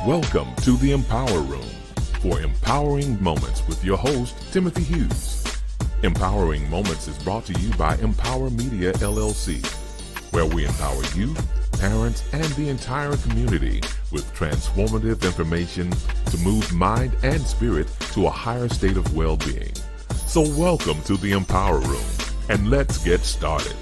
Welcome to the Empower Room for Empowering Moments with your host, Timothy Hughes. Empowering Moments is brought to you by Empower Media, LLC, where we empower you, parents, and the entire community with transformative information to move mind and spirit to a higher state of well-being. So welcome to the Empower Room, and let's get started.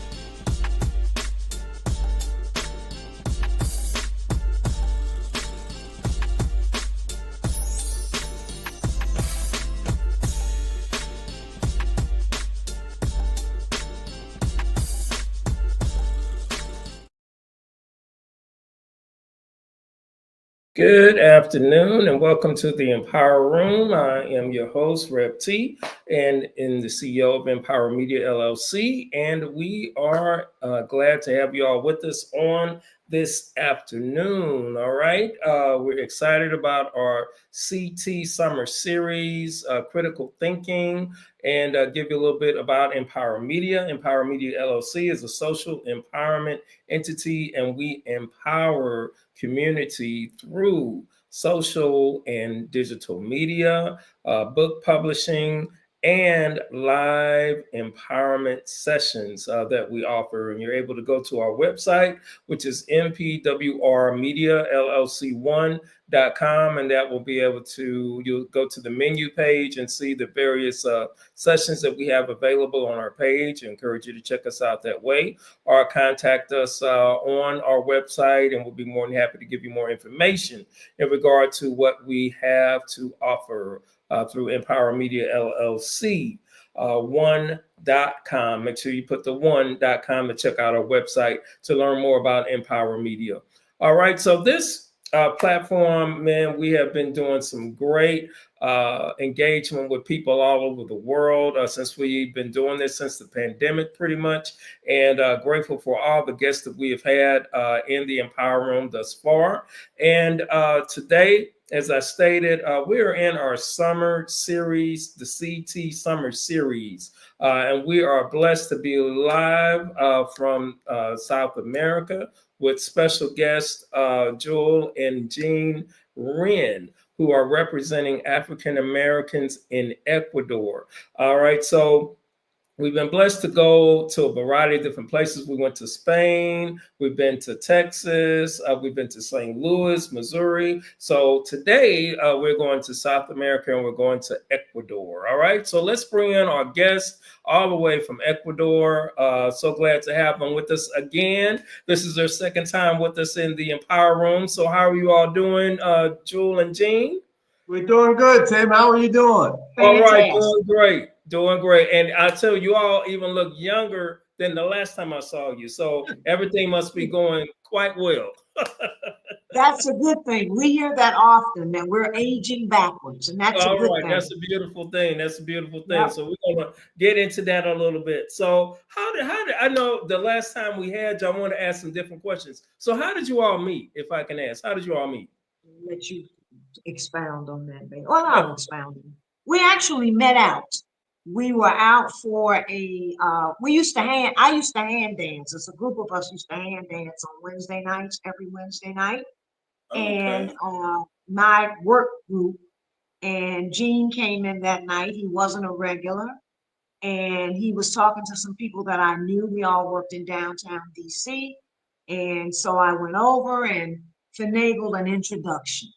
Good afternoon and welcome to the Empower Room. I am your host, Rep T, and the CEO of Empower Media LLC. And we are glad to have you all with us on this afternoon. All right. We're excited about our CT Summer Series, Critical Thinking, and give you a little bit about Empower Media. Empower Media LLC is a social empowerment entity, and we empower community through social and digital media, book publishing, and live empowerment sessions that we offer. And you're able to go to our website, which is MPWR'ing and that will be able to, you'll go to the menu page and see the various sessions that we have available on our page. I encourage you to check us out that way, or contact us on our website, and we'll be more than happy to give you more information in regard to what we have to offer through Empower Media LLC. One.com. Make sure you put the one.com and check out our website to learn more about Empower Media. All right, so this platform, man, we have been doing some great engagement with people all over the world since we've been doing this since the pandemic, pretty much, and grateful for all the guests that we have had in the Empower Room thus far. And today, as I stated, we're in our summer series, the CT Summer Series, and we are blessed to be live from South America with special guests Joel and Jean Wren, who are representing African Americans in Ecuador. All right, so we've been blessed to go to a variety of different places. We went to Spain, we've been to Texas, we've been to St. Louis, Missouri. So today we're going to South America and we're going to Ecuador. All right, so let's bring in our guest all the way from Ecuador. So glad to have them with us again. This is their second time with us in the Empower Room. So how are you all doing, Jewel and Jean? We're doing good, Tim. How are you doing? All right, doing great. Doing great. And I tell you all even look younger than the last time I saw you. So everything must be going quite well. That's a good thing. We hear that often, that we're aging backwards, and that's a good thing. That's a beautiful thing. That's a beautiful thing. Yep. So we're gonna get into that a little bit. So how did I know the last time we had you, I want to ask some different questions. So how did you all meet, if I can ask? How did you all meet? Let you expound on that, baby. Well, I'll expound. We actually met out. We were out for a, I used to hand dance. As a group of us used to hand dance on Wednesday nights, every Wednesday night. Okay. And my work group, and Gene came in that night. He wasn't a regular. And he was talking to some people that I knew. We all worked in downtown DC. And so I went over and finagled an introduction.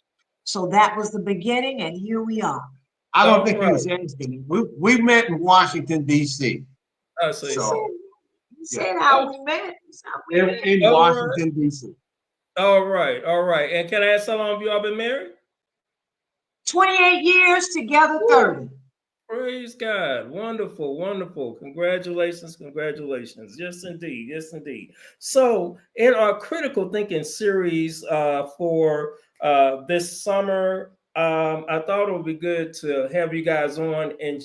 So that was the beginning, and here we are. I don't think it was anything. We met in Washington, D.C. Oh, so You said how we met. In Washington, D.C. All right. And can I ask how long have you all been married? 28 years, together 30. Praise God. Wonderful. Congratulations. Yes, indeed. So in our critical thinking series for this summer, I thought it would be good to have you guys on and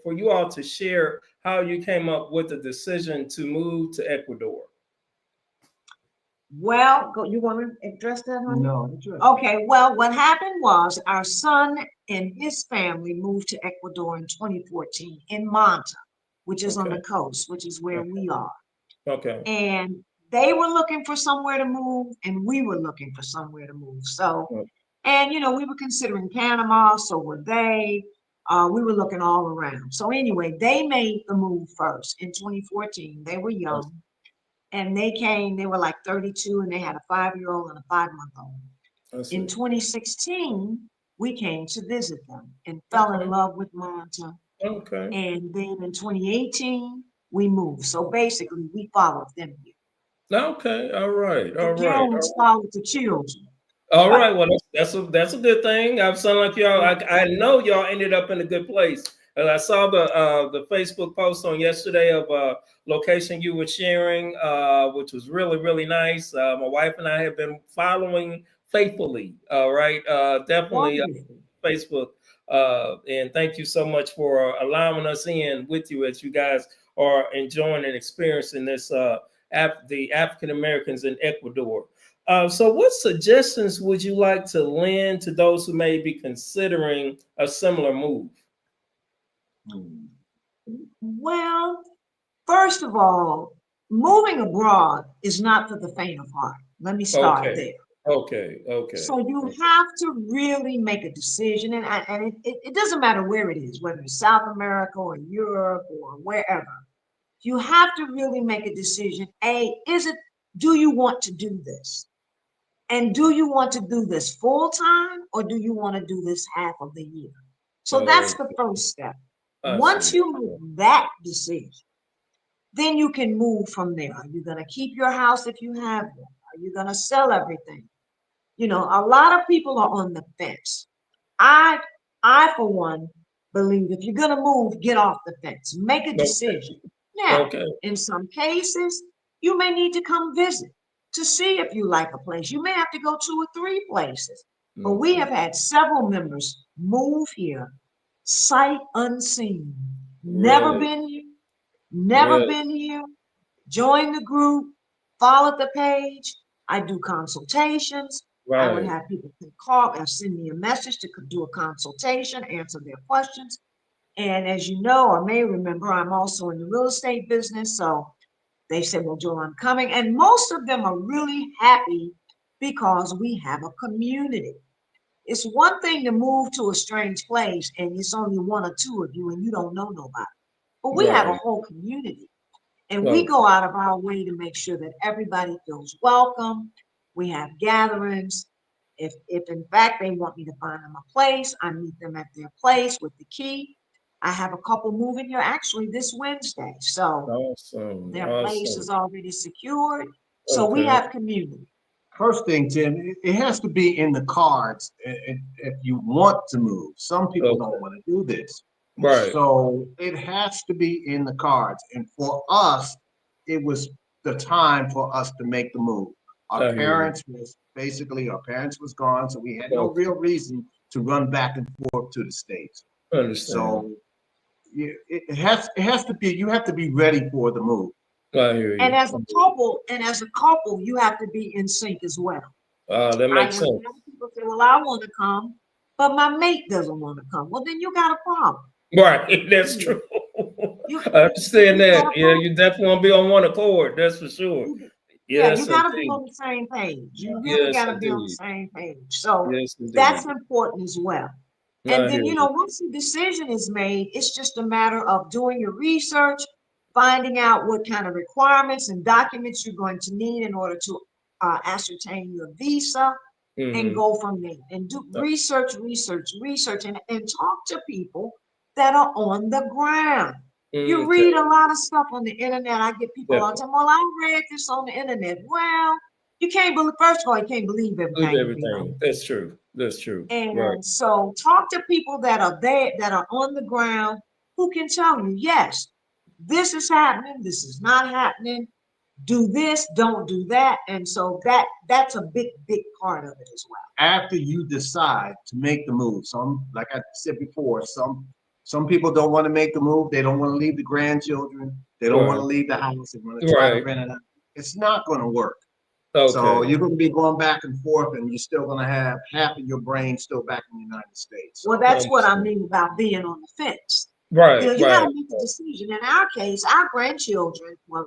for you all to share how you came up with the decision to move to Ecuador. Well, you want to address that, honey? No, that's right. Okay, well, what happened was our son and his family moved to Ecuador in 2014 in Manta, which is on the coast, which is where we are. Okay. And they were looking for somewhere to move, and we were looking for somewhere to move. So And, we were considering Panama, so were they. We were looking all around. So anyway, they made the move first in 2014. They were young and they came, they were like 32 and they had a 5-year-old and a 5-month-old. I In see. 2016, we came to visit them and fell in Okay. love with Manta. Okay. And then in 2018, we moved. So basically, we followed them here. Okay. All right. The All right. parents followed the children. All right. Well, that's a good thing. I sound like y'all. I know y'all ended up in a good place. And I saw the Facebook post on yesterday of location you were sharing, which was really nice. My wife and I have been following faithfully. All right. Definitely Wonderful. Facebook. And thank you so much for allowing us in with you as you guys are enjoying and experiencing this the African Americans in Ecuador. So, what suggestions would you like to lend to those who may be considering a similar move? Well, first of all, moving abroad is not for the faint of heart. Let me start Okay, there. okay. So you have to really make a decision, and it doesn't matter where it is, whether it's South America or Europe or wherever. You have to really make a decision. Do you want to do this? And do you want to do this full time or do you want to do this half of the year? So Oh, that's the first step. I Once see. you make that decision, then you can move from there. Are you going to keep your house if you have one? Are you going to sell everything? A lot of people are on the fence. I, I for one, believe if you're going to move, get off the fence, make a Okay, decision. Now, okay, in some cases, you may need to come visit to see if you like a place. You may have to go 2 or 3 places. But we okay. have had several members move here, sight unseen, never Really, been here, never really, been here, join the group, follow the page. I do consultations. I would right. have people can call or send me a message to do a consultation, answer their questions. And as you know, or may remember, I'm also in the real estate business. So they said, well, Joel, I'm coming. And most of them are really happy because we have a community. It's one thing to move to a strange place and it's only 1 or 2 of you and you don't know nobody. But we have a Right. whole community. And we Okay. go out of our way to make sure that everybody feels welcome. We have gatherings. If in fact they want me to find them a place, I meet them at their place with the key. I have a couple moving here actually this Wednesday. So Awesome. their place Awesome. is already secured. So we Okay. have community. First thing, Tim, it has to be in the cards if you want to move. Some people Okay. don't want to do this. Right. So it has to be in the cards. And for us, it was the time for us to make the move. I hear you. Our parents was gone, so we had no Okay. real reason to run back and forth to the States. Understand. So it has to be, you have to be ready for the move. I hear And you. as a couple, you have to be in sync as well. That I makes have sense. people say, well, I want to come, but my mate doesn't want to come. Well, then you got a problem. Right. That's You, true. you, I understand you got that. a Yeah, problem. you definitely want to be on one accord. That's for sure. Yeah, you Yes, got to be indeed. on the same page. You really Yes, got to be on the indeed. same page. So Yes, that's indeed. important as well. And I then, hear you. once the decision is made, it's just a matter of doing your research, finding out what kind of requirements and documents you're going to need in order to ascertain your visa and Mm-hmm. go from there and do research, and talk to people that are on the ground. You read Okay. a lot of stuff on the internet. I get people all the Definitely. time, well, I read this on the internet. Well, you can't believe, first of all, you can't believe Believe everything you read on. everything. That's true. That's true. Right. And so talk to people that are there, that are on the ground, who can tell you, yes, this is happening, this is not happening, do this, don't do that. And so that's a big part of it as well. After you decide to make the move, like I said before, some people don't want to make the move. They don't want to leave the grandchildren. They don't want Right. to leave the house. They want to try to Right. rent it out. It's not going to work. So Okay. you're going to be going back and forth, and you're still going to have half of your brain still back in the United States. Well, So that's what I Understand. mean about being on the fence. Right. You got Right. to make a decision. In our case, our grandchildren, well,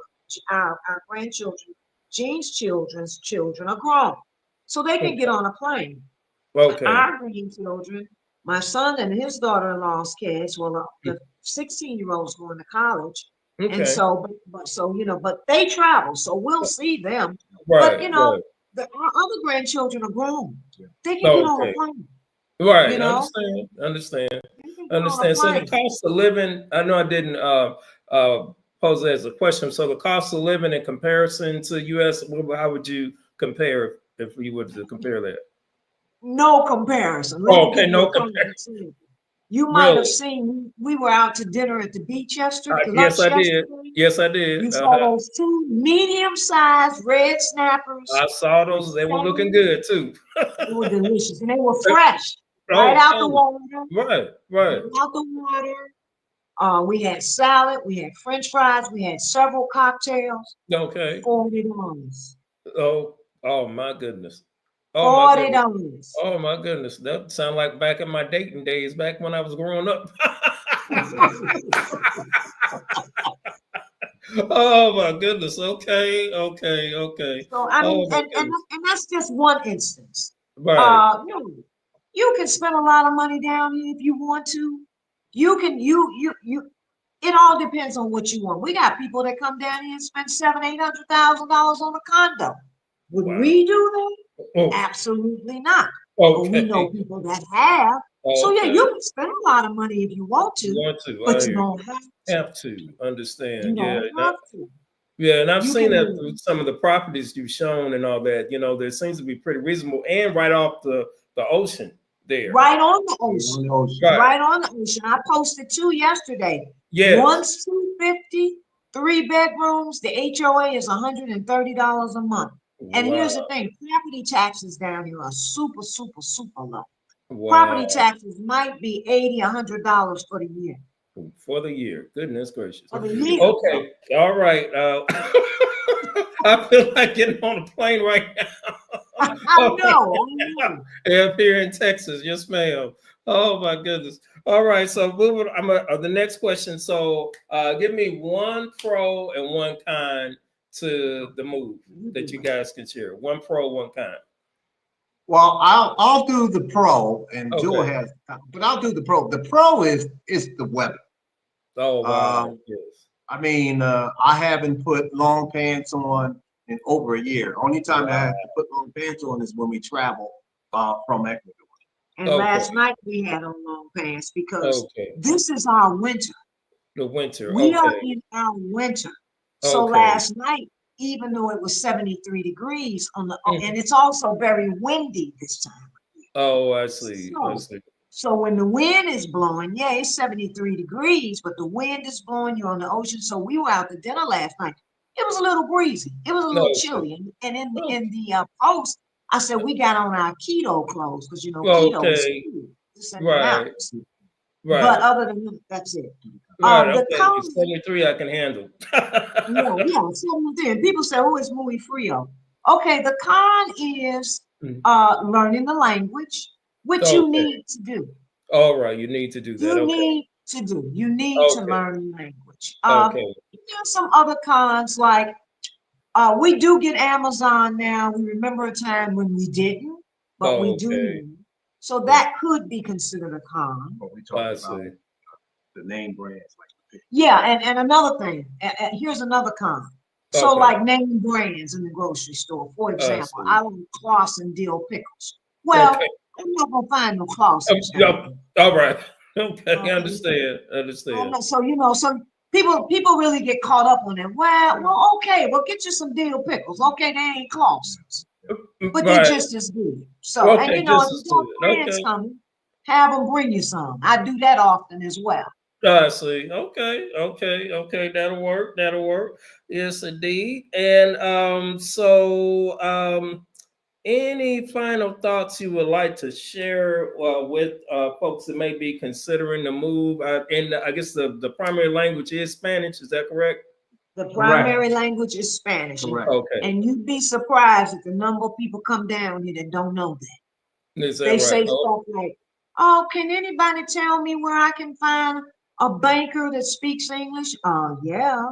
our grandchildren, Jean's children's children are grown. So they can get on a plane. Okay. Our grandchildren, my son and his daughter-in-law's kids, well, the 16-year-old's going to college. And Okay. so, but they travel, so we'll see them. But, Right. Right. our other grandchildren are grown. They can get on a Okay. plane, Right. you know, Understand. they can get on a Understand. So the plane. cost of living, I know I didn't pose it as a question. So the cost of living in comparison to US, how would you compare if we were to compare that? No comparison. Let Oh, me okay, give you no a prime compare. example. You might have Really? seen, we were out to dinner at the beach Yes, lunch I did. yesterday. Yes, I did. You saw those two medium-sized red snappers I saw with those. They were looking salmon. good too. They were delicious and they were fresh, right out the Okay. water, Right. right Right. out the water. We had salad, we had French fries, we had several cocktails. Okay. $40. Oh. Oh my goodness. Oh my goodness. $40. Oh my goodness. That sound like back in my dating days, back when I was growing up. Oh my goodness. Okay. Okay. Okay. So I mean, Oh my and goodness. that's just one instance. Right. You can spend a lot of money down here if you want to. You can you. It all depends on what you want. We got people that come down here and spend $700,000-800,000 on a condo. Would Wow. we do that? Oh, Absolutely not. But we know okay. people that have. So yeah, Okay. you can spend a lot of money if you want You to, want to? but I you hear don't have you. to. Have to You understand. Yeah. don't have to. Yeah, and I've You seen can that do through some of the properties you've shown and all that. There seems to be pretty reasonable and right off the ocean there. right on the On ocean. the ocean. Right. Right on the ocean. I posted two yesterday. Yes. One's 250, 3 bedrooms. The HOA is $130 a month. And here's the Wow. thing, property taxes down here are super, super, super low. Property Wow. taxes might be $80, $100 for the year. For the year. Goodness gracious. For the year. Okay. All right. I feel like getting on a plane right now. I know. Yeah, here in Texas. Yes, ma'am. Oh my goodness. All right. So moving, the next question. So give me one pro and one con to the move that you guys can share. One pro, one con. Well, I'll do the pro, and Jewel Okay. has, but I'll do the pro. The pro is the weather. Oh wow. Yes. I mean, I haven't put long pants on in over a year. Only time that I have to put long pants on is when we travel from Ecuador. And Okay. last night we had on long pants because Okay. this is our winter. The winter. We are Okay. in our winter. So Okay. last night, even though it was 73 degrees and it's also very windy this time. Oh, I see. I see. So when the wind is blowing, yeah, it's 73 degrees, but the wind is blowing, you're on the ocean. So we were out to dinner last night. It was a little breezy. It was a little chilly. And in the post, I said we got on our keto clothes because keto is Okay. cool. It's in the Right. mountains. Right. But other than that, that's it. Right. The Okay. con, 73 I can handle. yeah, 73. People say, "Oh, it's muy frio." Okay, the con is learning the language, which you Okay. need to do. All right. You need to do that. You Okay. need to do. You need to Okay. learn the language. Okay. There's some other cons like we do get Amazon now. We remember a time when we didn't, but we do Okay. now. So that could be considered a con. But we I talk about see. the name brands like Yeah, and another thing, here's another con. So Okay. like name brands in the grocery store, for example, see. I like Clausen dill pickles. Well, Okay. I'm not gonna find no Clausens down All right. Okay. there. Okay. Understand. So people really get caught up on it. Well, okay, well get you some dill pickles. Okay, they ain't Clausens, but they're Right. just as good. So Okay. if you Just got as good. friends Okay. coming, have them bring you some. I do that often as well. I see. Okay. That'll work. Yes, indeed. And any final thoughts you would like to share with folks that may be considering the move? And I guess the primary language is Spanish. Is that correct? The primary language is Spanish. Correct. Okay. And you'd be surprised at the number of people come down here that don't know that. Is that They right? say stuff like, "Oh, can anybody tell me where I can find a banker that speaks English?" Yeah,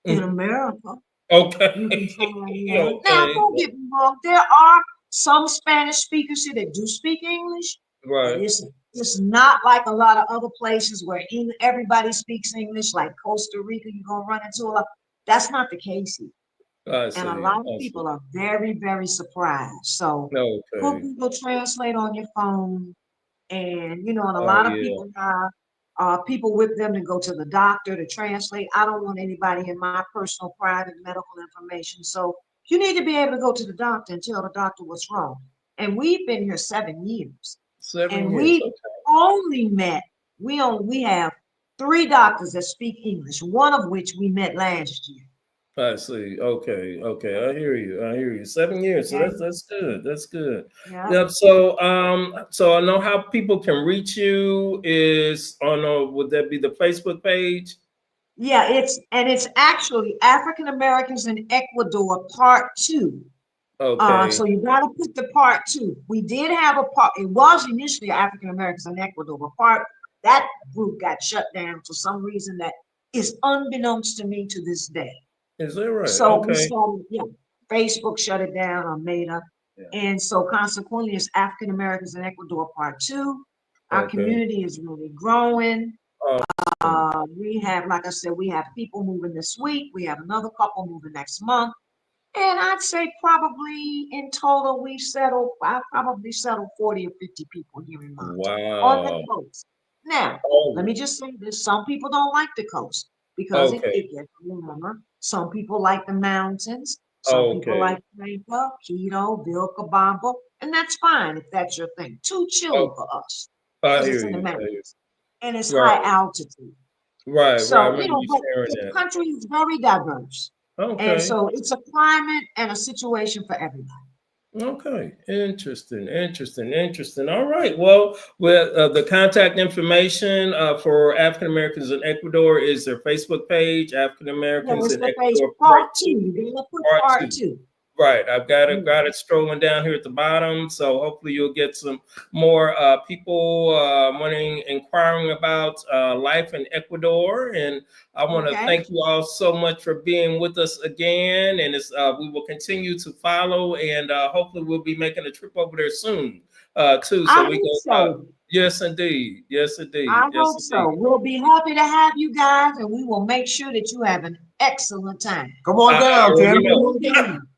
in America, Okay. you can find that. Now, Okay. don't get me wrong, there are some Spanish speakers here that do speak English, but Right. it's not like a lot of other places where everybody speaks English, like Costa Rica. You're gonna run into a lot. That's not the case here. I And a see. lot of I see. people are very, very surprised. So put Okay. Google Translate on your phone. And, and a Oh lot of yeah. people have people with them to go to the doctor to translate. I don't want anybody in my personal private medical information. So you need to be able to go to the doctor and tell the doctor what's wrong. And we've been here 7 years. 7 years. And Okay. only met, we have 3 doctors that speak English, one of which we met last year. I see. Okay. Okay. I hear you. I hear you. 7 years. So Okay. that's good. That's good. Yeah. Yep. So I know how people can reach you is on would that be the Facebook page? Yeah, it's actually African Americans in Ecuador Part 2. Okay. So you got to put the Part 2. We did have a part. It was initially African Americans in Ecuador, but that group got shut down for some reason that is unbeknownst to me to this day. Is that right? So we Okay. started, Facebook shut it down or made up, Yeah. and so consequently, it's African Americans in Ecuador Part 2. Our Okay. community is really growing. Awesome. We have, like I said, we have people moving this week. We have another couple moving next month. And I'd say probably in total, I probably settled 40 or 50 people here in Monterey on the Wow. coast. Now, let Oh, me just say this. Some people don't like the coast because it okay. gets warmer. Some people like the mountains. Some people Okay. like Tampa, Quito, Vilcabamba, and that's fine if that's your thing. Too Oh, chilly for us I because it's hear in the you. I hear mountains and it's you. Right. high altitude. Right. Right. I So, remember you but sharing the that. country is very diverse. And Okay. so it's a climate and a situation for everybody. Okay, interesting, interesting, interesting. All right. Well, with the contact information for African Americans in Ecuador is their Facebook page, African Yeah, Americans it's in the page Ecuador Part part Two. two. You gotta put Part part two. two. Right. I've got it. Yeah. Got it strolling down here at the bottom. So hopefully you'll get some more people inquiring about life in Ecuador. And I want to Okay. thank you all so much for being with us again. And we will continue to follow, and hopefully we'll be making a trip over there soon too. I So we hope can. so. Yes, indeed. Yes, indeed. I Yes, hope indeed. so. We'll be happy to have you guys, and we will make sure that you have an excellent time. Come on I down, already Tim. Come know. on down.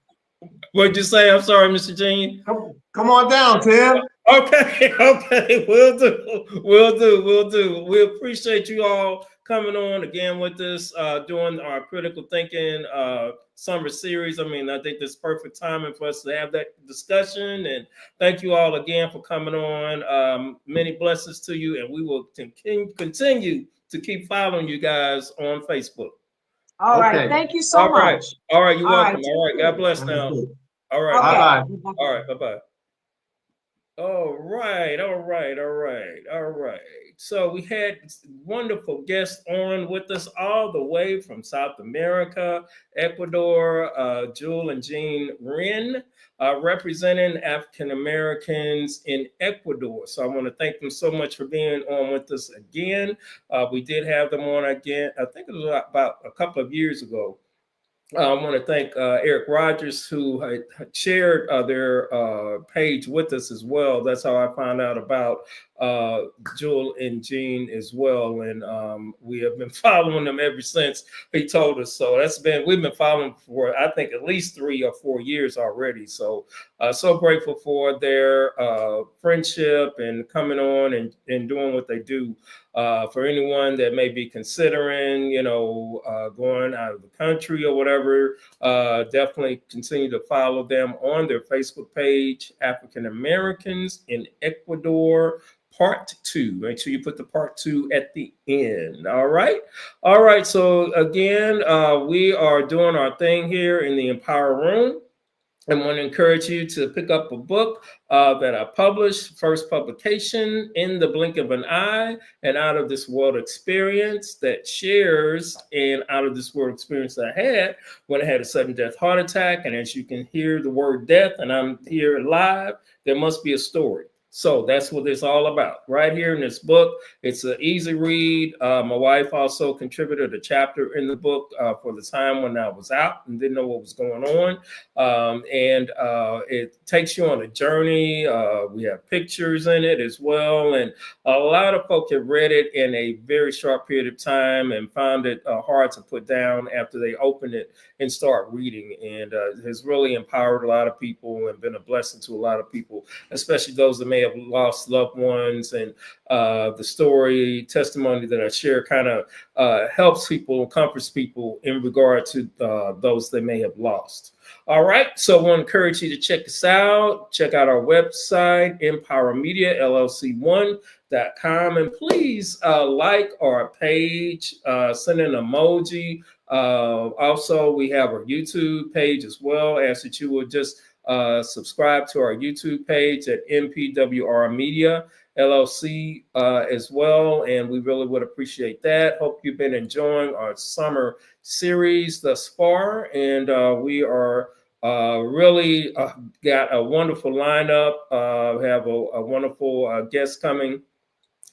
What'd you say? I'm sorry, Mr. Jean. Come on down, Tim. Okay, okay, we'll do, we'll do, we'll do. We appreciate you all coming on again with us, doing our critical thinking summer series. I mean, I think this is perfect timing for us to have that discussion. And thank you all again for coming on. Many blessings to you, and we will continue to keep following you guys on Facebook. All right. Okay. Thank you so All right, much. all right, you're All right. welcome. All right, Take God care. bless That's now. good. All right, Okay. bye. Bye-bye. All right, bye bye. All right, all right, all right, all right. So we had wonderful guests on with us all the way from South America, Ecuador, Jewel and Jean Wren, representing African Americans in Ecuador. So I want to thank them so much for being on with us again. We did have them on again, I think it was about a couple of years ago. I want to thank Eric Rogers, who had shared their page with us as well. That's how I found out about Jewel and Jean as well. And we have been following them ever since he told us. So we've been following for, I think, at least 3 or 4 years already. So, so grateful for their friendship and coming on and doing what they do. For anyone that may be considering, going out of the country or whatever, definitely continue to follow them on their Facebook page, African Americans in Ecuador, Part 2. Make sure you put the Part 2 at the end. All right. All right. So again, we are doing our thing here in the Empower Room. I want to encourage you to pick up a book that I published, first publication, In the Blink of an Eye, an Out of This World Experience that shares an out of this world experience that I had when I had a sudden death heart attack. And as you can hear the word death, and I'm here live, there must be a story. So that's what it's all about right here in this book. It's an easy read. My wife also contributed a chapter in the book for the time when I was out and didn't know what was going on. And it takes you on a journey. We have pictures in it as well. And a lot of folk have read it in a very short period of time and found it hard to put down after they open it and start reading. And has really empowered a lot of people and been a blessing to a lot of people, especially those that may have lost loved ones. And the story testimony that I share kind of helps people, comforts people in regard to those they may have lost. All right, so I want to encourage you to check us out. Check out our website, MPWRMedia, LLC1.com, and please like our page, send an emoji. Also, we have our YouTube page as well. Ask that you will just subscribe to our YouTube page at MPWR Media LLC as well, and we really would appreciate that. Hope you've been enjoying our summer series thus far, and we are really got a wonderful lineup. Have a wonderful guest coming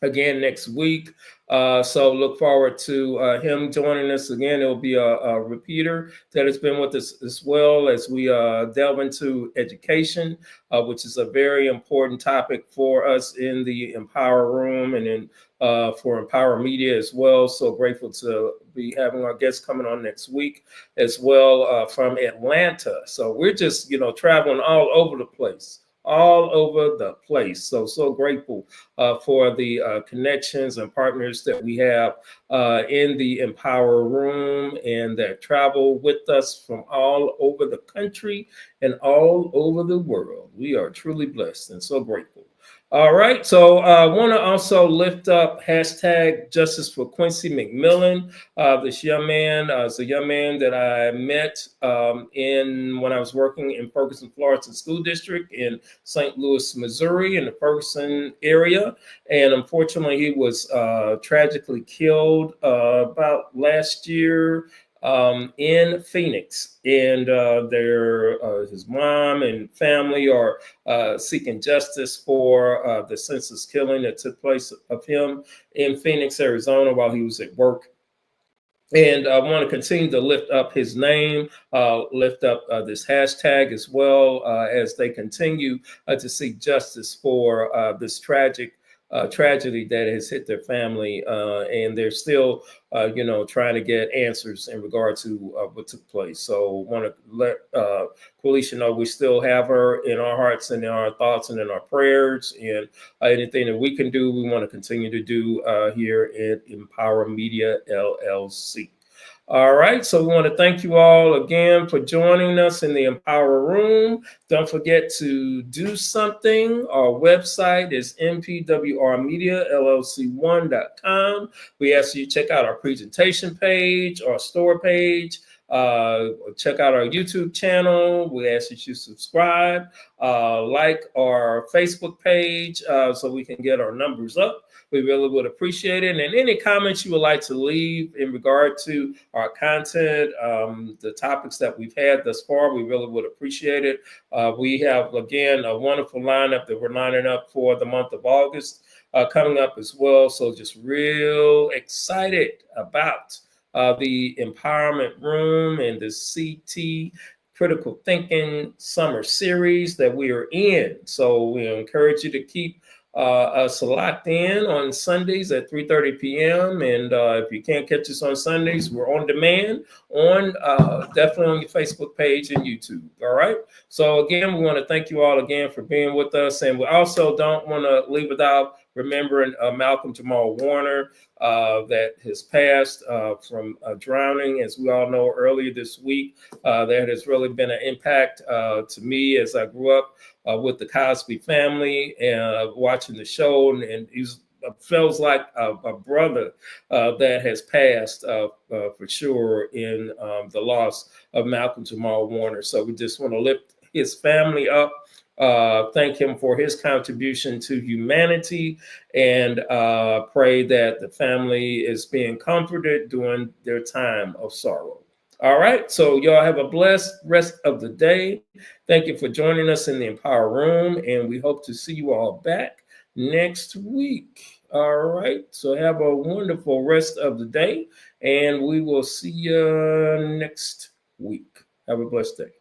again next week. So look forward to him joining us again. It'll be a repeater that has been with us as well as we delve into education, which is a very important topic for us in the Empower Room and in for Empower Media as well. So grateful to be having our guests coming on next week as well from Atlanta. So we're just, traveling all over the place. So grateful for the connections and partners that we have in the Empower Room and that travel with us from all over the country and all over the world. We are truly blessed and so grateful. All right, so I want to also lift up hashtag Justice for Quincy McMillan. This young man is a young man that I met when I was working in Ferguson, Florida School District in St. Louis, Missouri, in the Ferguson area. And unfortunately, he was tragically killed about last year in Phoenix, and his mom and family are seeking justice for the senseless killing that took place of him in Phoenix, Arizona, while he was at work. And I want to continue to lift up his name, lift up this hashtag as well as they continue to seek justice for this tragedy that has hit their family. And they're still, trying to get answers in regard to what took place. So want to let Qualisha know we still have her in our hearts and in our thoughts and in our prayers. And anything that we can do, we want to continue to do here at Empower Media LLC. All right, so we want to thank you all again for joining us in the Empower Room. Don't forget to do something. Our website is MPWRMedia, We ask you to check out our presentation page, our store page. Check out our YouTube channel. We ask that you subscribe, like our Facebook page so we can get our numbers up. We really would appreciate it. And any comments you would like to leave in regard to our content, the topics that we've had thus far, we really would appreciate it. We have, again, a wonderful lineup that we're lining up for the month of August coming up as well. So just real excited about the Empowerment Room and the CT Critical Thinking Summer Series that we are in. So we encourage you to keep us locked in on Sundays at 3:30 p.m. And if you can't catch us on Sundays, we're on demand on definitely on your Facebook page and YouTube. All right. So again, we want to thank you all again for being with us. And we also don't want to leave without remembering Malcolm Jamal Warner that has passed from drowning, as we all know, earlier this week. That has really been an impact to me as I grew up with the Cosby family and watching the show, and he's feels like a brother that has passed for sure in the loss of Malcolm Jamal Warner. So we just want to lift his family up, thank him for his contribution to humanity, and pray that the family is being comforted during their time of sorrow. All right. So y'all have a blessed rest of the day. Thank you for joining us in the Empower Room, and we hope to see you all back next week. All right. So have a wonderful rest of the day, and we will see you next week. Have a blessed day.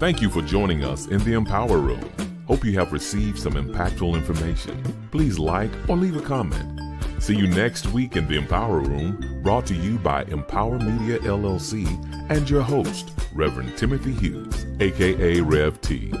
Thank you for joining us in the Empower Room. Hope you have received some impactful information. Please like or leave a comment. See you next week in the Empower Room, brought to you by Empower Media LLC and your host, Reverend Timothy Hughes, aka Rev T.